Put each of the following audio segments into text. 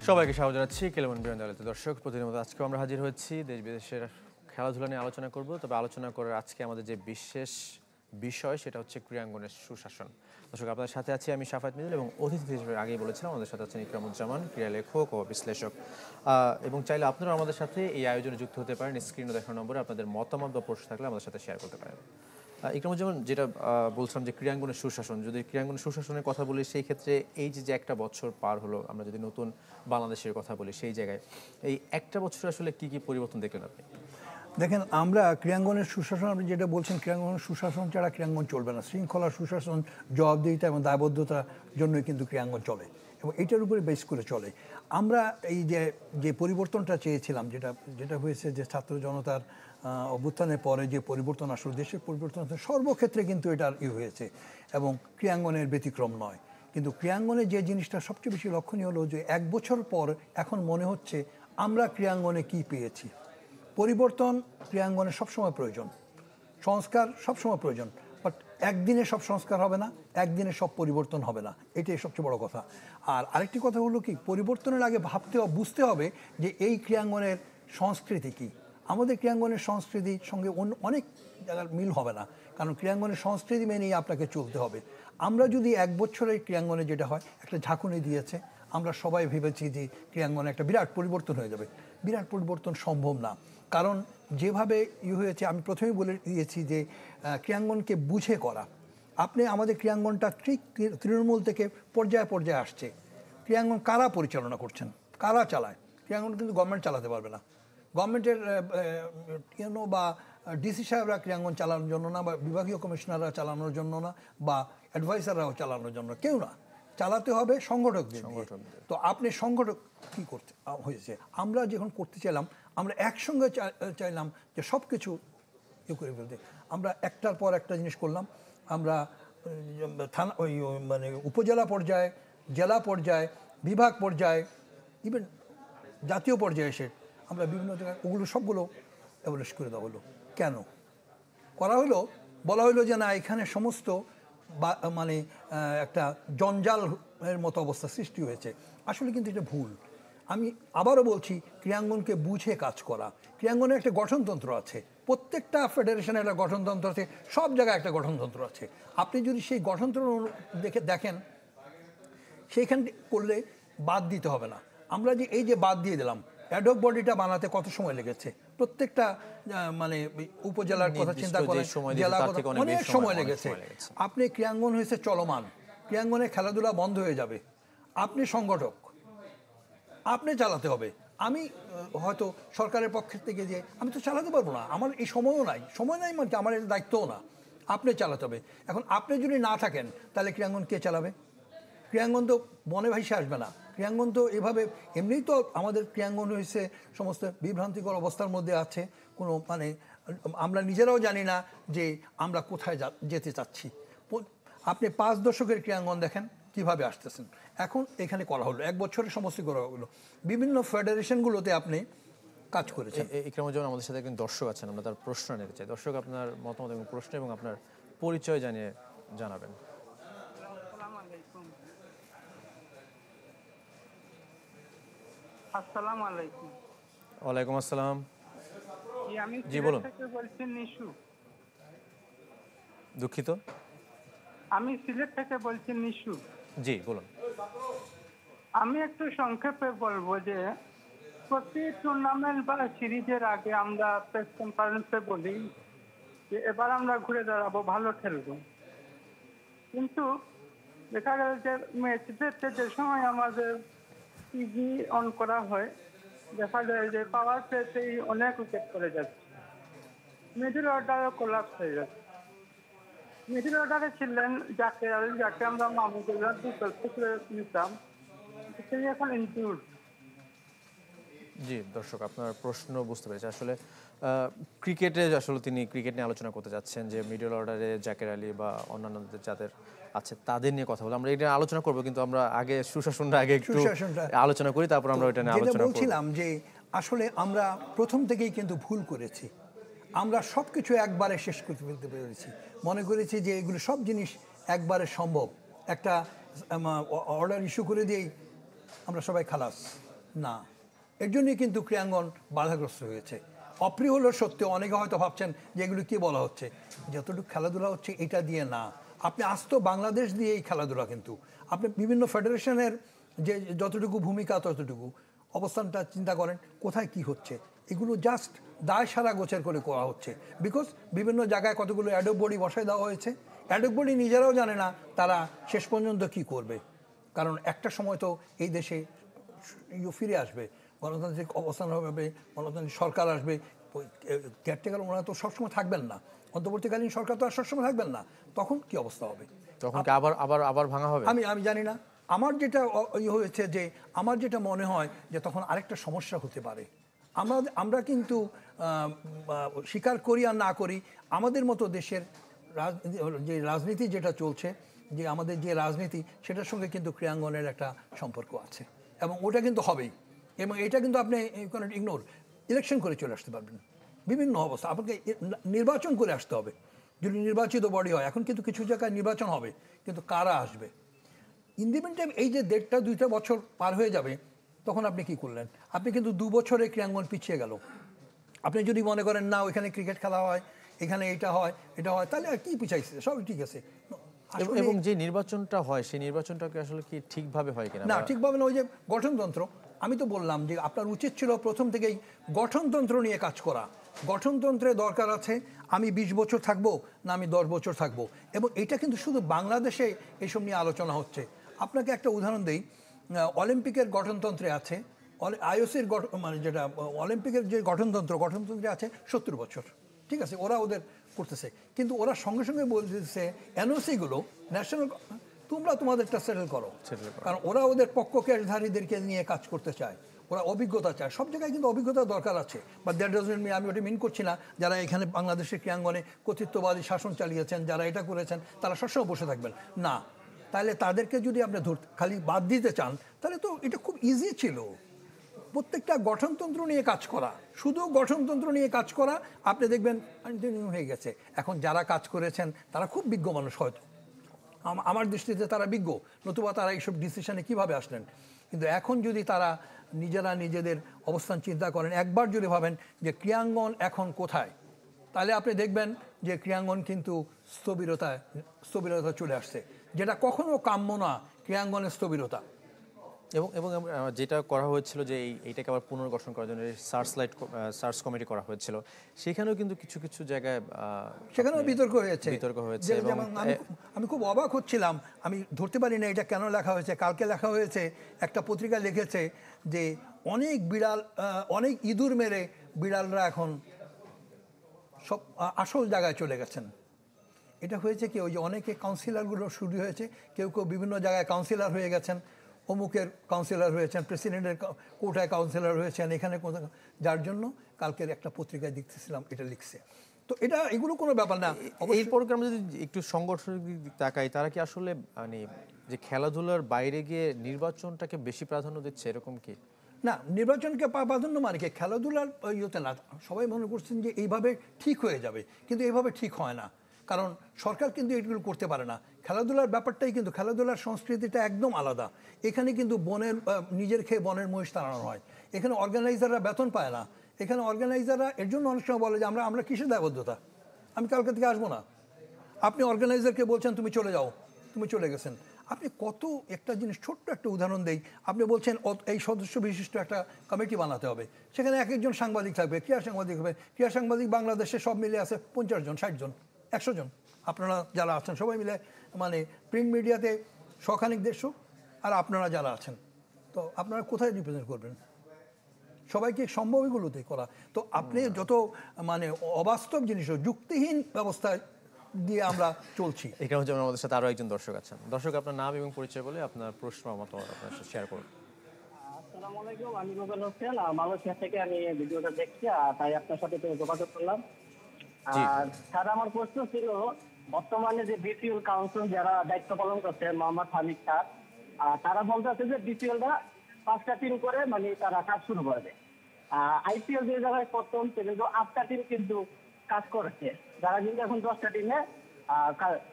সবাইকে স্বাগত জানাচ্ছি কেলেমন বিয়ন্ড আলোতে। দর্শক, প্রতিদিনের মতো আজকেও আমরা হাজির হয়েছি দেশ বিদেশের খেলাধুলা নিয়ে আলোচনা করব। তবে আলোচনা করার আজকে আমাদের যে বিশেষ বিষয় সেটা হচ্ছে ক্রীড়াঙ্গনের সুশাসন। দর্শক, আপনাদের সাথে আছি আমি শাফাত মিদুল এবং অতিথি হিসেবে আগেই বলেছিলাম আমাদের সাথে আছেন ইকরামুজ্জামান, ক্রীড়া লেখক ও বিশ্লেষক। এবং চাইলে আপনারা আমাদের সাথে এই আয়োজনে যুক্ত হতে পারেন। স্ক্রিনে দেখানো নম্বরে আপনাদের মতামত বা প্রশ্ন থাকলে আমাদের সাথে শেয়ার করতে পারেন। ইকরামুজ্জামান, যেটা বলছিলাম যে ক্রীড়াঙ্গনের সুশাসন, যদি ক্রীড়াঙ্গনের সুশাসনের কথা বলি সেই ক্ষেত্রে এই যে একটা বছর পার হলো, আমরা যদি নতুন বাংলাদেশের কথা বলি সেই জায়গায় এই একটা বছর আসলে কি কি পরিবর্তন দেখলেন আপনি? দেখেন, আমরা ক্রীড়াঙ্গনের সুশাসন, আপনি যেটা বলছেন, ক্রীড়াঙ্গনের সুশাসন ছাড়া ক্রীড়াঙ্গন চলবে না। শৃঙ্খলা, সুশাসন, জবাবদিহিতা এবং দায়বদ্ধতার জন্যই কিন্তু ক্রীড়াঙ্গন চলে এবং এটার উপরে বেস করে চলে। আমরা এই যে পরিবর্তনটা চেয়েছিলাম, যেটা হয়েছে, যে ছাত্র জনতার অভ্যুত্থানের পরে যে পরিবর্তন আসলে দেশের পরিবর্তন সর্বক্ষেত্রে কিন্তু এটার হয়েছে এবং ক্রীড়াঙ্গনের ব্যতিক্রম নয়। কিন্তু ক্রীড়াঙ্গনে যে জিনিসটা সবচেয়ে বেশি লক্ষণীয় হলো যে এক বছর পর এখন মনে হচ্ছে আমরা ক্রীড়াঙ্গনে কি পেয়েছি। পরিবর্তন ক্রীড়াঙ্গনে সবসময় প্রয়োজন, সংস্কার সবসময় প্রয়োজন, বাট একদিনে সব সংস্কার হবে না, একদিনে সব পরিবর্তন হবে না, এটাই সবচেয়ে বড় কথা। আর আরেকটি কথা হলো কি, পরিবর্তনের আগে বুঝতে হবে যে এই ক্রীড়াঙ্গনের সংস্কৃতি কী। আমাদের ক্রীড়াঙ্গনের সংস্কৃতির সঙ্গে অনেক জায়গার মিল হবে না, কারণ ক্রীড়াঙ্গনের সংস্কৃতি মেনেই আপনাকে চলতে হবে। আমরা যদি এক বছরের ক্রীড়াঙ্গনে যেটা হয়, একটা ঝাঁকুনি দিয়েছে, আমরা সবাই ভেবেছি যে ক্রীড়াঙ্গনে একটা বিরাট পরিবর্তন হয়ে যাবে। বিরাট পরিবর্তন সম্ভব না, কারণ যেভাবে হয়েছে, আমি প্রথমেই বলে দিয়েছি যে ক্রীড়াঙ্গনকে বুঝে করা। আপনি আমাদের ক্রীড়াঙ্গনটা ঠিক তৃণমূল থেকে পর্যায়ে পর্যায়ে আসছে। ক্রীড়াঙ্গন কারা পরিচালনা করছেন, কারা চালায়? ক্রীড়াঙ্গন কিন্তু গভর্নমেন্ট চালাতে পারবে না। গভর্নমেন্টের বা ডিসি সাহেবরা ক্রীড়াঙ্গন চালানোর জন্য না, বা বিভাগীয় কমিশনাররা চালানোর জন্য না, বা অ্যাডভাইসাররাও চালানোর জন্য কেউ না, চালাতে হবে সংগঠকদের। তো আপনি সংগঠক কী করতে হয়েছে, আমরা যখন করতে চাইলাম, আমরা একসঙ্গে চাইলাম যে সব কিছু করে ফেলতে। আমরা একটার পর একটা জিনিস করলাম। আমরা থানা, মানে উপজেলা পর্যায়ে, জেলা পর্যায়ে, বিভাগ পর্যায়ে, ইভেন জাতীয় পর্যায়ে এসে আমরা বিভিন্ন জায়গায় ওগুলো সবগুলো অ্যাবলিশ করে দেওয়া হলো। কেন করা হলো? বলা হলো যে না, এখানে সমস্ত মানে একটা জঞ্জালের মতো অবস্থা সৃষ্টি হয়েছে। আসলে কিন্তু এটা ভুল। আমি আবারও বলছি, ক্রীড়াঙ্গনকে বুঝে কাজ করা। ক্রীড়াঙ্গনের একটা গঠনতন্ত্র আছে, প্রত্যেকটা ফেডারেশনের একটা গঠনতন্ত্র আছে, সব জায়গায় একটা গঠনতন্ত্র আছে। আপনি যদি সেই গঠনতন্ত্র দেখেন, সেইখান করলে বাদ দিতে হবে না। আমরা যে এই যে বাদ দিয়ে দিলাম, অ্যাডহক বডিটা বানাতে কত সময় লেগেছে, প্রত্যেকটা মানে উপজেলার কথা চিন্তা করে, জেলার কথা অনেক সময় লেগেছে। আপনি ক্রীড়াঙ্গন হয়েছে চলমান, ক্রীড়াঙ্গনে খেলাধুলা বন্ধ হয়ে যাবে, আপনি সংগঠক, আপনি চালাতে হবে। আমি হয়তো সরকারের পক্ষ থেকে যে আমি তো চালাতে পারবো না, আমার এই সময়ও নাই, সময় নাই মানে আমার এর দায়িত্বও না, আপনি চালাতে হবে। এখন আপনি যদি না থাকেন, তাহলে ক্রীড়াঙ্গন কে চালাবে? ক্রীড়াঙ্গন তো বনে ভাইসে আসবে না। ক্রীড়াঙ্গন তো এভাবে এমনিই তো আমাদের ক্রীড়াঙ্গন হয়েছে সমস্ত বিভ্রান্তিকর অবস্থার মধ্যে আছে। কোনো মানে আমরা নিজেরাও জানি না যে আমরা কোথায় যেতে চাচ্ছি। আপনি 5 দশকের ক্রীড়াঙ্গন দেখেন কিভাবে আসতেছেন। এখন এখানে করা হলো, এক বছরের সমস্ত করা হলো, বিভিন্ন ফেডারেশনগুলোতে আপনি কাজ করেছেন। ইকরামুজ্জামান, আমাদের সাথে একজন দর্শক আছেন, আমরা তার প্রশ্ন নিতে চাই। দর্শক, আপনার মতামত এবং প্রশ্ন এবং আপনার পরিচয় জানাবেন। আসসালামু আলাইকুম। ওয়ালাইকুম আসসালাম। আমি জি বলুন। বলছি নিশু। দুঃখিত, আমি সিলেট থেকে বলছি নিশু। জি বলুন। আমি একটু সংক্ষেপে বলবো যে প্রতি টুর্নামেন্ট বা সিরিজের আগে আমরা প্রেস কনফারেন্সে বলি যে এবার আমরা ঘুরে দাঁড়াবো, ভালো খেলবো। কিন্তু দেখা গেল যে ম্যাচ দেখতে যে সময় আমাদের টিভি অন করা হয়, দেখা যায় যে পাওয়ার প্লেতেই অনেক উইকেট পড়ে যাচ্ছে, মিডল অর্ডারও কোলাপস হয়ে যাচ্ছে। মিডল অর্ডারে ছিলেন যাকে আমরা মাহমুদুল্লাহ বিকল্প করে নিতাম, তিনি এখন ইনজুর্ড। জি দর্শক, আপনার প্রশ্ন বুঝতে পেরেছি। আসলে ক্রিকেটে আসলে তিনি ক্রিকেট নিয়ে আলোচনা করতে যাচ্ছেন যে মিডল অর্ডারে জাকের আলী বা অন্যান্য যাদের আছে তাদের নিয়ে কথা বলে আমরা এটা আলোচনা করব, কিন্তু আমরা আগে সুশাসনটা আগে একটু আলোচনা করি, তারপর আমরা এটা নিয়ে আলোচনা করব। বলছিলাম যে আসলে আমরা প্রথম থেকেই কিন্তু ভুল করেছি। আমরা সব কিছু একবারে শেষ করতে ফেলতে পেরেছি, মনে করেছি যে এগুলো সব জিনিস একবারে সম্ভব। একটা অর্ডার ইস্যু করে দিয়েই আমরা সবাই খালাস, না, এর জন্যই কিন্তু ক্রীড়াঙ্গন বাধাগ্রস্ত হয়েছে। অপ্রিয় হলো সত্যি, অনেকে হয়তো ভাবছেন যে এগুলো কী বলা হচ্ছে, যতটুকু খেলাধুলা হচ্ছে এটা দিয়ে না। আপনি আস্ত বাংলাদেশ দিয়ে এই খেলাধুলা, কিন্তু আপনি বিভিন্ন ফেডারেশনের যে যতটুকু ভূমিকা ততটুকু অবস্থানটা চিন্তা করেন কোথায় কি হচ্ছে। এগুলো জাস্ট দায় সারা গোছের করে করা হচ্ছে, বিকজ বিভিন্ন জায়গায় কতগুলো অ্যাডক বডি বসায় দেওয়া হয়েছে। অ্যাডক বডি নিজেরাও জানে না তারা শেষ পর্যন্ত কি করবে, কারণ একটা সময় তো এই দেশে ফিরে আসবে, গণতান্ত্রিক অবস্থান হবে, গণতান্ত্রিক সরকার আসবে। কেয়ারটেকার ওনারা তো সবসময় থাকবেন না, অন্তর্বর্তীকালীন সরকার তো আর সবসময় থাকবেন না, তখন কি অবস্থা হবে? তখন কি আবার আবার আবার ভাঙা হবে? আমি জানি না। আমার যেটা হয়েছে যে আমার যেটা মনে হয় যে তখন আরেকটা সমস্যা হতে পারে। আমরা কিন্তু স্বীকার করি আর না করি, আমাদের মতো দেশের যে রাজনীতি যেটা চলছে, যে আমাদের যে রাজনীতি, সেটার সঙ্গে কিন্তু ক্রীড়াঙ্গনের একটা সম্পর্ক আছে, এবং ওটা কিন্তু হবেই। এবং এটা কিন্তু আপনি ইগনোর ইলেকশন করে চলে আসতে পারবেন, বিভিন্ন অবস্থা আপনাকে নির্বাচন করে আসতে হবে যদি নির্বাচিত বডি হয়। এখন কিন্তু কিছু জায়গায় নির্বাচন হবে, কিন্তু কারা আসবে? ইন দি মিন টাইম এই যে 1.5-2 বছর পার হয়ে যাবে, তখন আপনি কি করলেন? আপনি কিন্তু 2 বছরে ক্রীড়াঙ্গন পিছিয়ে গেল। আপনি যদি মনে করেন না ওইখানে ক্রিকেট খেলা হয়, এখানে এটা হয়, তাহলে আর কি পিছাইছে? সব ঠিক আছে। এবং যে নির্বাচনটা হয় সেই নির্বাচনটাকে আসলে কি ঠিকভাবে হয় কিনা? না, ঠিকভাবে না। ওই যে গঠনতন্ত্র, আমি তো বললাম যে আপনার উচিত ছিল প্রথম থেকেই গঠনতন্ত্র নিয়ে কাজ করা। গঠনতন্ত্রের দরকার আছে, আমি 20 বছর থাকবো না আমি 10 বছর থাকবো। এবং এটা কিন্তু শুধু বাংলাদেশে এসব নিয়ে আলোচনা হচ্ছে। আপনাকে একটা উদাহরণ দিই, অলিম্পিকের গঠনতন্ত্রে আছে, আইওসির মানে যেটা অলিম্পিকের যে গঠনতন্ত্রে আছে 70 বছর। ঠিক আছে, ওরা ওদের করতেছে, কিন্তু ওরা সঙ্গে সঙ্গে বলতেছে এনওসিগুলো ন্যাশনাল, তোমরা তোমাদেরটা সেটেল করো, কারণ ওরা ওদের পক্ষকারীদেরকে নিয়ে কাজ করতে চায়, ওরা অভিজ্ঞতা চায়। সব জায়গায় কিন্তু অভিজ্ঞতার দরকার আছে, বা দ্যাট ডাজন্ট মিন, আমি ওটা মিন করছি না যারা এখানে বাংলাদেশের ক্রীড়াঙ্গনে কর্তৃত্ববাদী শাসন চালিয়েছেন, যারা এটা করেছেন, তারা সবসময় বসে থাকবেন না। তাহলে তাদেরকে যদি আপনি খালি বাদ দিতে চান, তাহলে তো এটা খুব ইজি ছিল প্রত্যেকটা গঠনতন্ত্র নিয়ে কাজ করা, শুধু গঠনতন্ত্র নিয়ে কাজ করা। আপনি দেখবেন হয়ে গেছে। এখন যারা কাজ করেছেন তারা খুব বিজ্ঞ মানুষ, হয়তো আমার দৃষ্টিতে তারা বিজ্ঞ, নতুবা তারা এইসব ডিসিশনে কিভাবে আসলেন। কিন্তু এখন যদি তারা নিজেরা নিজেদের অবস্থান চিন্তা করেন, একবার যদি ভাবেন যে ক্রীড়াঙ্গন এখন কোথায়, তাহলে আপনি দেখবেন যে ক্রীড়াঙ্গন কিন্তু স্থবিরতা চলে আসছে, যেটা কখনো কাম্য না, ক্রীড়াঙ্গনের স্থবিরতা। এবং যেটা করা হয়েছিল যে এইটাকে আবার পুনর্গঠন করার জন্য সার্চ কমিটি করা হয়েছিল, সেখানেও কিন্তু কিছু কিছু জায়গায় সেখানেও বিতর্ক হয়েছে। এবং আমি খুব অবাক হচ্ছিলাম, আমি ধরতে পারি না এটা কেন লেখা হয়েছে। কালকে লেখা হয়েছে, একটা পত্রিকা লিখেছে যে অনেক ইঁদুর মেরে বিড়ালরা এখন সব আসল জায়গায় চলে গেছেন। এটা হয়েছে কি, ওই যে অনেকে কাউন্সিলরগুলো শুরু হয়েছে, কেউ বিভিন্ন জায়গায় কাউন্সিলর হয়ে গেছেন, অমুকের কাউন্সিলর হয়েছেন, প্রেসিডেন্টের কোটায় কাউন্সিলর হয়েছেন, এখানে যার জন্য কালকের একটা পত্রিকায় দেখতেছিলাম এটা লিখছে। তো এগুলো কোনো ব্যাপার না। এই প্রোগ্রামে যদি একটু সংগঠনের দিক তাকাই, তারা কি আসলে মানে যে খেলাধুলার বাইরে গিয়ে নির্বাচনটাকে বেশি প্রাধান্য দিচ্ছে, এরকম কি? না, নির্বাচনকে প্রাধান্য মানে কি, খেলাধুলার ইয়েতে না। সবাই মনে করছেন যে এইভাবে ঠিক হয়ে যাবে, কিন্তু এইভাবে ঠিক হয় না, কারণ সরকার কিন্তু এগুলো করতে পারে না। খেলাধুলার ব্যাপারটাই কিন্তু, খেলাধুলার সংস্কৃতিটা একদম আলাদা। এখানে কিন্তু নিজের খেয়ে বনের মহিষ তাড়ানো হয়। এখানে অর্গানাইজাররা বেতন পায় না। এখানে অর্গানাইজাররা এর জন্য অনেক সময় বলে যে আমরা কিসের দায়বদ্ধতা, আমি কালকে থেকে আসবো না। আপনি অর্গানাইজারকে বলছেন তুমি চলে যাও, তুমি চলে গেছেন। আপনি কত একটা জিনিস, ছোট্ট একটা উদাহরণ দেই, আপনি বলছেন এই সদস্য বিশিষ্ট একটা কমিটি বানাতে হবে, সেখানে একজন সাংবাদিক থাকবে, ক্রীড়া সাংবাদিক হবে। ক্রীড়া সাংবাদিক বাংলাদেশে সব মিলে আছে 50 জন, 60 জন, 100 জন। আপনারা যারা আছেন সবাই মিলে, মানে প্রিন্ট মিডিয়াতে 100 আর আপনারা যারা আছেন, তো আপনারা কোথায় রিপ্রেজেন্ট করবেন? সবাইকে সম্ভব এগুলোতে করা। তো আপনি যত মানে অবাস্তব জিনিস, যুক্তিহীন ব্যবস্থায় দিয়ে আমরা চলছি। এখানে যেমন আমাদের সাথে আরো একজন দর্শক আছেন। দর্শক, আপনার নাম এবং পরিচয় বলে আপনার প্রশ্ন মতামত আপনার সাথে শেয়ার করুন। আসসালামু আলাইকুম, আমি রুবেল হোসেন, মালয়েশিয়া থেকে আমি ভিডিওটা দেখছি, তাই আপনার সাথে যোগাযোগ করলাম। আর স্যার, আমার প্রশ্ন ছিল, বর্তমানে যে বিপিএল কাউন্সিল যারা দায়িত্ব পালন করছে, মোহাম্মদ হামিদ স্যার, তারা বলতেছে যে বিপিএলটা 5টা টিম করে মানে তারা কাজ শুরু করবে। আইপিএল যে জায়গায় প্রথম, কিন্তু 8টা টিম কিন্তু কাজ করেছে, যারা কিন্তু এখন 10টা টিমে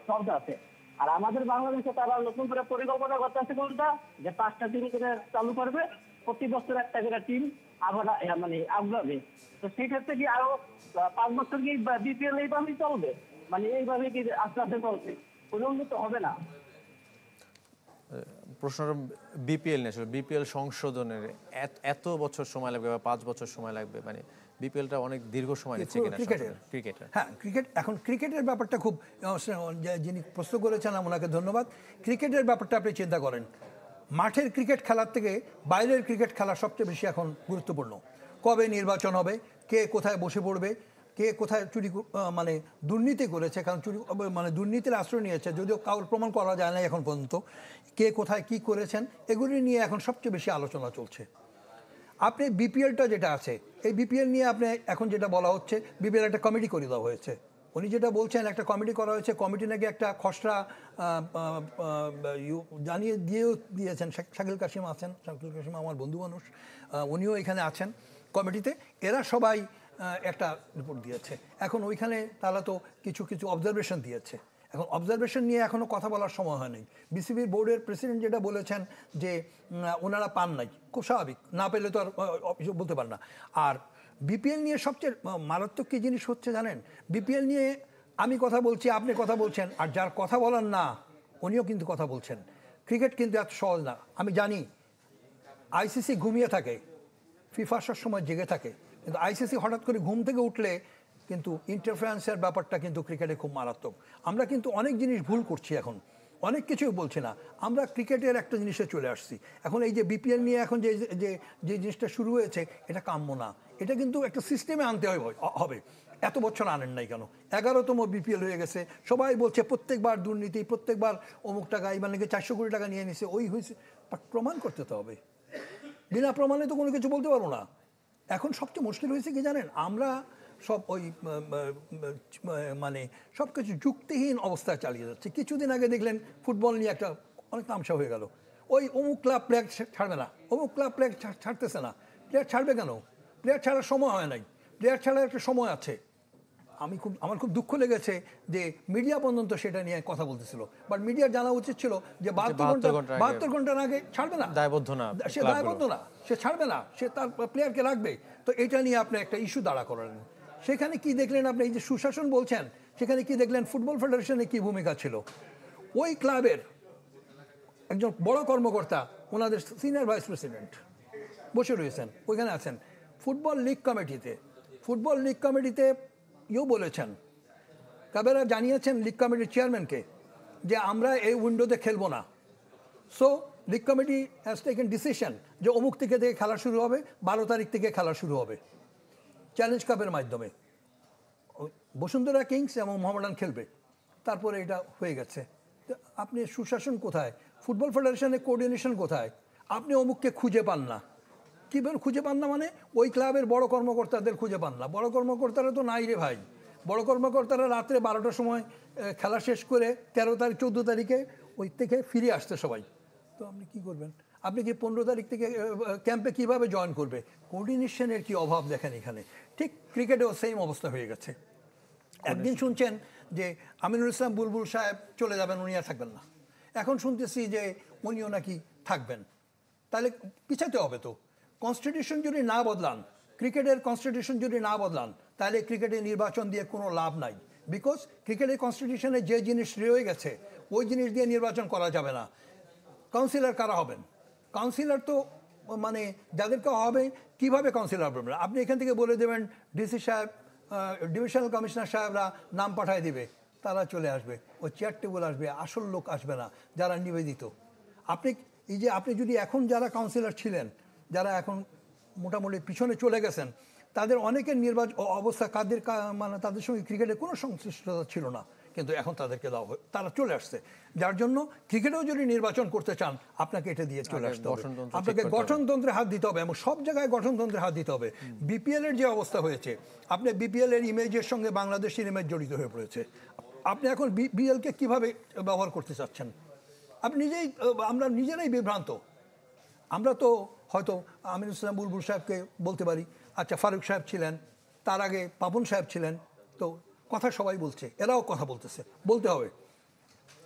শব্দ আছে। আর আমাদের বাংলাদেশে তারা নতুন করে পরিকল্পনা করতেছে কোনটা, যে 5টা টিম করে চালু করবে, প্রতি বছর একটা করে টিম আবার মানে আগ্রাবে। তো সেই ক্ষেত্রে কি আরো 5 বছর কি বিপিএল এইভাবেই চলবে, মানে এইভাবে কি আস্তে আস্তে চলবে, কোনো উন্নত হবে না? প্রশ্নটা বিপিএল নিয়ে আসলে বিপিএল সংশোধনের এত বছর সময় লাগবে বা 5 বছর সময় লাগবে, মানে বিপিএলটা অনেক দীর্ঘ সময় নিচ্ছে কিনা ক্রিকেটের? হ্যাঁ, এখন ক্রিকেটের ব্যাপারটা খুব যিনি প্রশ্ন করেছেন ওনাকে ধন্যবাদ। ক্রিকেটের ব্যাপারটা আপনি চিন্তা করেন, মাঠের ক্রিকেট খেলার থেকে বাইরের ক্রিকেট খেলা সবচেয়ে বেশি এখন গুরুত্বপূর্ণ। কবে নির্বাচন হবে, কে কোথায় বসে পড়বে, কে কোথায় চুরি মানে দুর্নীতি করেছে, কারণ চুরি মানে দুর্নীতির আশ্রয় নিয়েছে, যদিও কারোর প্রমাণ করা যায় না এখন পর্যন্ত, কে কোথায় কি করেছেন এগুলি নিয়ে এখন সবচেয়ে বেশি আলোচনা চলছে। আপনি বিপিএলটা যেটা আছে, এই বিপিএল নিয়ে আপনি এখন যেটা বলা হচ্ছে, বিপিএল একটা কমিটি করে দেওয়া হয়েছে। উনি যেটা বলছেন একটা কমিটি করা হয়েছে, কমিটি নাকি একটা খসড়া জানিয়ে দিয়েছেন। শাকিল কাশিম আছেন, শাকিল কাশিম আমার বন্ধু মানুষ, উনিও এখানে আছেন কমিটিতে। এরা সবাই একটা রিপোর্ট দিয়েছে। এখন ওইখানে তারা তো কিছু কিছু অবজারভেশন দিয়েছে। এখন অবজারভেশন নিয়ে এখনও কথা বলার সময় হয়নি। বিসিবির বোর্ডের প্রেসিডেন্ট যেটা বলেছেন যে ওনারা পান নাই, খুব স্বাভাবিক, না পেলে তো আর বলতে পার না। আর বিপিএল নিয়ে সবচেয়ে মারাত্মক কী জিনিস হচ্ছে জানেন, বিপিএল নিয়ে আমি কথা বলছি, আপনি কথা বলছেন, আর যার কথা বলার না উনিও কিন্তু কথা বলছেন। ক্রিকেট কিন্তু এত সহজ না। আমি জানি আইসিসি ঘুমিয়ে থাকে, ফিফা সব সময় জেগে থাকে, কিন্তু আইসিসি হঠাৎ করে ঘুম থেকে উঠলে কিন্তু ইন্টারফারেন্সের ব্যাপারটা কিন্তু ক্রিকেটে খুব মারাত্মক। আমরা কিন্তু অনেক জিনিস ভুল করছি, এখন অনেক কিছুই বলছি না, আমরা ক্রিকেটের একটা জিনিসে চলে আসছি। এখন এই যে বিপিএল নিয়ে এখন যে যে যে জিনিসটা শুরু হয়েছে, এটা কাম্য না। এটা কিন্তু একটা সিস্টেমে আনতে হবে। এত বছর আনেন নাই কেন? 11তম বিপিএল হয়ে গেছে, সবাই বলছে প্রত্যেকবার দুর্নীতি, প্রত্যেকবার অমুক টাকা, এবার নাকি 400 কোটি টাকা নিয়ে নিছে, ওই হয়েছে। প্রমাণ করতে তো হবে, বিনা প্রমাণে তো কোনো কিছু বলতে পারবো না। এখন সবচেয়ে মুশকিল হয়েছে কি জানেন, আমরা সব ওই মানে সব কিছু যুক্তিহীন অবস্থায় চালিয়ে যাচ্ছে। কিছুদিন আগে দেখলেন ফুটবল নিয়ে একটা অনেক তামসা হয়ে গেল, ওই অমুক ক্লাব প্লেয়ার ছাড়বে না, অমুক ক্লাব প্লেয়ার ছাড়তেছে না। প্লেয়ার ছাড়বে কেন? প্লেয়ার ছাড়ার সময় হয় নাই, প্লেয়ার ছাড়ার একটা সময় আছে। আমার খুব দুঃখ লেগেছে যে মিডিয়া পর্যন্ত সেটা নিয়ে কথা বলতেছিল, বাট মিডিয়ার জানা উচিত ছিল যে 72 ঘন্টার আগে ছাড়বে না, দায়বদ্ধ না, সে দায়বদ্ধ না, সে ছাড়বে না, সে তার প্লেয়ারকে রাখবে। তো এটা নিয়ে আপনি একটা ইস্যু দাঁড়া করালেন। সেখানে কি দেখলেন আপনি, এই যে সুশাসন বলছেন, সেখানে কি দেখলেন ফুটবল ফেডারেশনের কি ভূমিকা ছিল? ওই ক্লাবের একজন বড় কর্মকর্তা, ওনাদের সিনিয়র ভাইস প্রেসিডেন্ট বসে রয়েছেন, ওইখানে আছেন। ফুটবল লিগ কমিটিতে বলেছেন, কাবেরা জানিয়েছেন লিগ কমিটির চেয়ারম্যানকে যে আমরা এই উইন্ডোতে খেলবো না। So league committee has taken decision যে অমুক থেকে খেলা শুরু হবে, 12 তারিখ থেকে খেলা শুরু হবে চ্যালেঞ্জ কাপের মাধ্যমে। বসুন্ধরা কিংস এবং মোহামেডান খেলবে। তারপরে এটা হয়ে গেছে। আপনি সুশাসন কোথায়? ফুটবল ফেডারেশনের কোঅর্ডিনেশন কোথায়? আপনি অমুককে খুঁজে পান না। কীভাবে খুঁজে পান না? মানে ওই ক্লাবের বড় কর্মকর্তাদের খুঁজে পান না। বড় কর্মকর্তারা তো নাই রে ভাই। বড় কর্মকর্তারা রাত্রে 12টার সময় খেলা শেষ করে 13 তারিখ 14 তারিখে ওই থেকে ফিরে আসতে সবাই। তো আপনি কি করবেন? আপনি কি 15 তারিখ থেকে ক্যাম্পে কিভাবে জয়েন করবে? কোঅর্ডিনেশনের কি অভাব দেখেন এখানে। ঠিক ক্রিকেটেও সেম অবস্থা হয়ে গেছে। একদিন শুনছেন যে আমিনুল ইসলাম বুলবুল সাহেব চলে যাবেন, উনি আর থাকবেন না। এখন শুনতেছি যে উনিও নাকি থাকবেন। তাহলে পিছাতে হবে তো। কনস্টিটিউশন যদি না বদলান, ক্রিকেটের কনস্টিটিউশন যদি না বদলান, তাহলে ক্রিকেটের নির্বাচন দিয়ে কোনো লাভ নাই। বিকজ ক্রিকেটের কনস্টিটিউশনে যে জিনিস রয়ে গেছে, ওই জিনিস দিয়ে নির্বাচন করা যাবে না। কাউন্সিলর কারা হবেন? কাউন্সিলর তো মানে যাদেরকে হবে, কীভাবে কাউন্সিলর হবেন? আপনি এখান থেকে বলে দেবেন ডিসি সাহেব, ডিভিশনাল কমিশনার সাহেবরা নাম পাঠায় দিবে, তারা চলে আসবে, ওই চেয়ার টেবিল আসবে, আসল লোক আসবে না, যারা নিবেদিত। আপনি যদি এখন যারা কাউন্সিলর ছিলেন, যারা এখন মোটামুটি পিছনে চলে গেছেন, তাদের অনেকের নির্বাচন অবস্থা মানে তাদের সঙ্গে ক্রিকেটের কোনো সংশ্লিষ্টতা ছিল না, কিন্তু এখন তাদেরকে দেওয়া হয়, তারা চলে আসছে। যার জন্য ক্রিকেটেও যদি নির্বাচন করতে চান, আপনাকে এটা দিয়ে চলে আসতে হবে। আপনাকে গঠনতন্ত্রে হাত দিতে হবে এবং সব জায়গায় গঠনতন্ত্রে হাত দিতে হবে। বিপিএল এর যে অবস্থা হয়েছে, আপনি বিপিএল এর ইমেজের সঙ্গে বাংলাদেশের ইমেজ জড়িত হয়ে পড়েছে। আপনি এখন বিপিএলকে কিভাবে ব্যবহার করতে চাচ্ছেন? আমরা নিজেরাই বিভ্রান্ত। আমরা তো হয়তো আমিনুল ইসলাম বুলবুল সাহেবকে বলতে পারি, আচ্ছা ফারুক সাহেব ছিলেন, তার আগে পাপন সাহেব ছিলেন, তো কথা সবাই বলছে, এরাও কথা বলতেছে, বলতে হবে।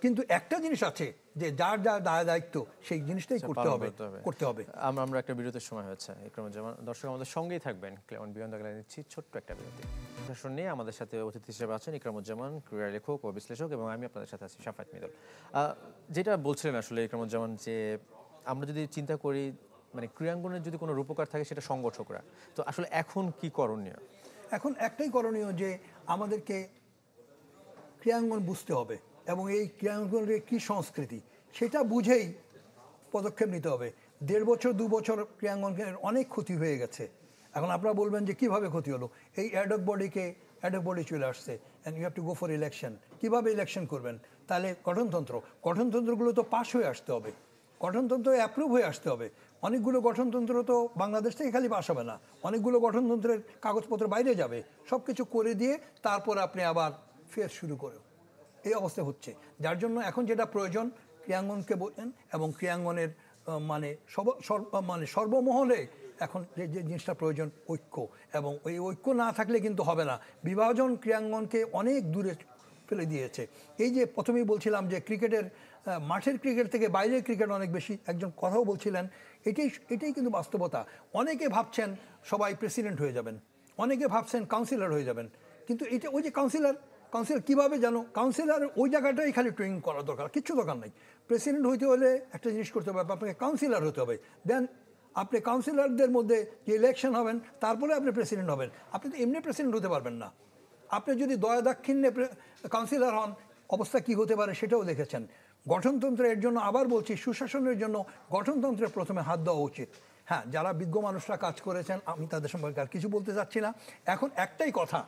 কিন্তু একটা জিনিস আছে যে যার যার দায়িত্ব সেই জিনিসটাই করতে পালন হবে করতে হবে। আমরা একটা বিরতির সময় হচ্ছে ইকরামুজ্জামান, দর্শক আমাদের সঙ্গেই থাকবেন, ক্লেমন বিয়ন্ড দ্য গ্যালারি নিচ্ছি ছোট্ট একটা বিরতি। দর্শক নিয়ে আমাদের সাথে অতিথি হিসেবে আছেন ইকরামুজ্জামান, ক্রীড়া লেখক ও বিশ্লেষক, এবং আমি আপনাদের সাথে আছি শাফাত মিদল। যেটা বলছিলেন আসলে ইকরামুজ্জামান, যে আমরা যদি চিন্তা করি মানে ক্রীড়াঙ্গনের যদি কোনো রূপকার থাকে সেটা সংগঠকরা, তো আসলে এখন কি করণীয়? এখন একটাই করণীয় যে আমাদেরকে ক্রীড়াঙ্গন বুঝতে হবে এবং এই ক্রীড়াঙ্গনের কী সংস্কৃতি সেটা বুঝেই পদক্ষেপ নিতে হবে। 1.5 বছর 2 বছর ক্রীড়াঙ্গনের অনেক ক্ষতি হয়ে গেছে। এখন আপনারা বলবেন যে কিভাবে ক্ষতি হলো, এই অ্যাডক বডি চলে আসছে and you have to go for election. কীভাবে ইলেকশন করবেন? তাহলে গঠনতন্ত্রগুলো তো পাস হয়ে আসতে হবে, গঠনতন্ত্র অ্যাপ্রুভ হয়ে আসতে হবে। অনেকগুলো গঠনতন্ত্র তো বাংলাদেশ থেকে খালি পাস হবে না, অনেকগুলো গঠনতন্ত্রের কাগজপত্র বাইরে যাবে। সব কিছু করে দিয়ে তারপর আপনি আবার ফের শুরু করে, এই অবস্থা হচ্ছে। যার জন্য এখন যেটা প্রয়োজন, ক্রীড়াঙ্গনকে বলেন এবং ক্রীড়াঙ্গনের মানে সর্বমহলে এখন যে জিনিসটা প্রয়োজন, ঐক্য। এবং ওই ঐক্য না থাকলে কিন্তু হবে না। বিভাজন ক্রীড়াঙ্গনকে অনেক দূরে ফেলে দিয়েছে। এই যে প্রথমেই বলছিলাম যে ক্রিকেটের মাঠের ক্রিকেট থেকে বাইরের ক্রিকেট অনেক বেশি, একজন কথাও বলছিলেন, এটাই কিন্তু বাস্তবতা। অনেকে ভাবছেন সবাই প্রেসিডেন্ট হয়ে যাবেন, অনেকে ভাবছেন কাউন্সিলর হয়ে যাবেন, কিন্তু এটা ওই যে কাউন্সিলর কীভাবে জানো, কাউন্সিলর ওই জায়গাটাই খালি ট্রেনিং করা দরকার, কিচ্ছু দরকার নাই। প্রেসিডেন্ট হইতে হলে একটা জিনিস করতে হবে, আপনাকে কাউন্সিলর হতে হবে। দেন আপনি কাউন্সিলরদের মধ্যে যে ইলেকশন হবেন তারপরে আপনি প্রেসিডেন্ট হবেন। আপনি তো এমনি প্রেসিডেন্ট হতে পারবেন না। আপনি যদি দয়া দাক্ষিণ্যে কাউন্সিলর হন, অবস্থা কী হতে পারে সেটাও দেখেছেন। গঠনতন্ত্রের জন্য আবার বলছি, সুশাসনের জন্য গঠনতন্ত্রের প্রথমে হাত দেওয়া উচিত। হ্যাঁ, যারা বিজ্ঞ মানুষরা কাজ করেছেন আমি তাদের সম্পর্কে আর কিছু বলতে চাচ্ছি না। এখন একটাই কথা,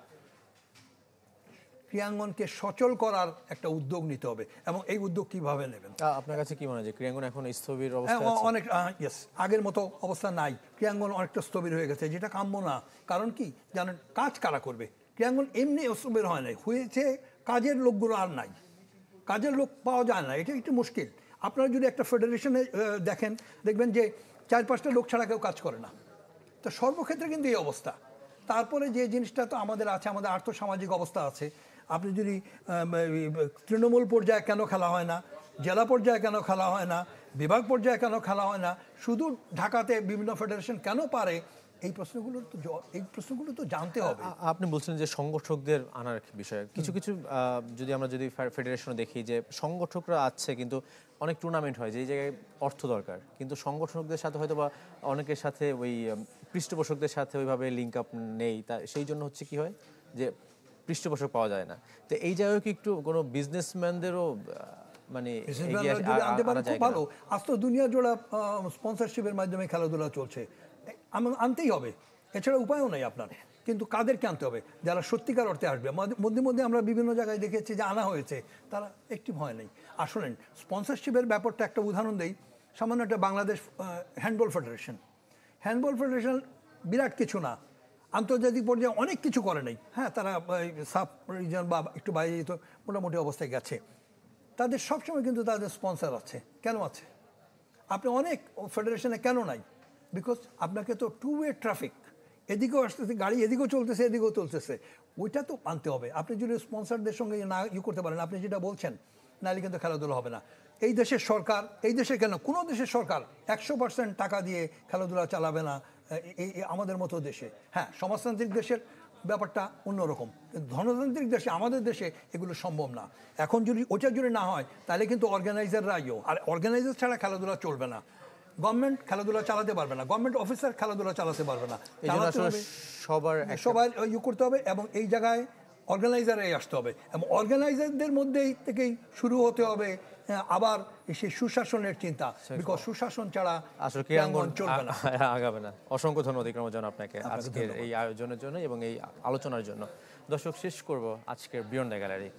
ক্রীড়াঙ্গনকে সচল করার একটা উদ্যোগ নিতে হবে। এবং এই উদ্যোগ কিভাবে নেবেন? আপনার কাছে কি মনে হয় যে ক্রীড়াঙ্গন এখন স্থবির অবস্থা? অনেক ইয়েস, আগের মতো অবস্থা নাই। ক্রীড়াঙ্গন অনেকটা স্থবির হয়ে গেছে, যেটা কাম্য না। কারণ কি জানেন, কাজ কারা করবে? ক্রীড়াঙ্গন এমনি স্থবির হয় নাই, হয়েছে কাজের লোকগুলো আর নাই, কাজের লোক পাওয়া যায় না, এটা একটু মুশকিল। আপনারা যদি একটা ফেডারেশনে দেখবেন যে 4-5টা লোক ছাড়া কেউ কাজ করে না। তো সর্বক্ষেত্রে কিন্তু এই অবস্থা। তারপরে যে জিনিসটা তো আমাদের আছে, আমাদের আর্থসামাজিক অবস্থা আছে। আপনি যদি তৃণমূল পর্যায়ে কেন খেলা হয় না, জেলা পর্যায়ে কেন খেলা হয় না, বিভাগ পর্যায়ে কেন খেলা হয় না, শুধু ঢাকাতে বিভিন্ন ফেডারেশন কেন পারে, এই প্রশ্নগুলো তো জানতে হবে। আপনি বলছেন যে সংগঠকদের আনার বিষয়ে কিছু যদি আমরা ফেডারেশনে দেখি যে সংগঠকরা আছে কিন্তু অনেক টুর্নামেন্ট হয় যেই জায়গায় অর্থ দরকার, কিন্তু সংগঠকদের সাথে হয়তো বা অনেকের সাথে ওই পৃষ্ঠপোষকদের সাথে ওইভাবে লিঙ্ক আপ নেই, তা সেই জন্য হচ্ছে কি হয় যে পৃষ্ঠপোষক পাওয়া যায় না। তো এই জায়গায় কি একটু কোনো বিজনেসম্যানদেরও মানে খুব ভালো, আজ তো দুনিয়া জোড়া স্পন্সরশিপের মাধ্যমে খেলাধুলা চলছে, আনতেই হবে, এছাড়া উপায়ও নেই আপনার। কিন্তু কাদেরকে আনতে হবে? যারা সত্যিকার অর্থে আসবে। মধ্যে আমরা বিভিন্ন জায়গায় দেখেছি যে আনা হয়েছে, তারা একটি ভয় নেই। আসলেন স্পন্সরশিপের ব্যাপারটা একটা উদাহরণ দেই। সামান্য একটা বাংলাদেশ হ্যান্ডবল ফেডারেশন বিরাট কিছু না, আন্তর্জাতিক পর্যায়ে অনেক কিছু করে নাই। হ্যাঁ, তারা সাব রিজন বা একটু বাইরে যেত, মোটামুটি অবস্থায় গেছে। তাদের সবসময় কিন্তু তাদের স্পন্সর আছে। কেন আছে? আপনি অনেক ফেডারেশনে কেন নাই? বিকজ আপনাকে তো টু ওয়ে ট্রাফিক, এদিকেও আসতেছে গাড়ি, এদিকেও চলতেছে, এদিকেও চলতেছে, ওইটা তো আনতে হবে। আপনি যদি স্পন্সরদের সঙ্গে না করতে পারেন, আপনি যেটা বলছেন, নাহলে কিন্তু খেলাধুলা হবে না। এই দেশের সরকার, এই দেশে কেন কোনো দেশের সরকার 100% টাকা দিয়ে খেলাধুলা চালাবে না এই আমাদের মতো দেশে। হ্যাঁ, সমাজতান্ত্রিক দেশের ব্যাপারটা অন্যরকম, ধনতান্ত্রিক দেশে, আমাদের দেশে এগুলো সম্ভব না। এখন যদি ওটা যদি না হয়, তাহলে কিন্তু অর্গানাইজাররাইও, আর অর্গানাইজার ছাড়া খেলাধুলা চলবে না। গভর্নমেন্ট খেলাধুলা চালাতে পারবে না, গভর্নমেন্ট অফিসার খেলাধুলা চালাতে পারবে না। সবার করতে হবে এবং এই জায়গায় অর্গানাইজারাই আসতে হবে এবং অর্গানাইজারদের মধ্যেই থেকেই শুরু হতে হবে আবার সেই সুশাসনের চিন্তা। বিকজ সুশাসন ছাড়া আসলে ক্রীড়াঙ্গন চলবে না, আগাবে না। অসংখ্য ধন্যবাদ ইকরামুজ্জামান আপনাকে আজকের এই আয়োজনের জন্য এবং এই আলোচনার জন্য। দর্শক, শেষ করব আজকের বিয়ন্ড দ্য গ্যালারি।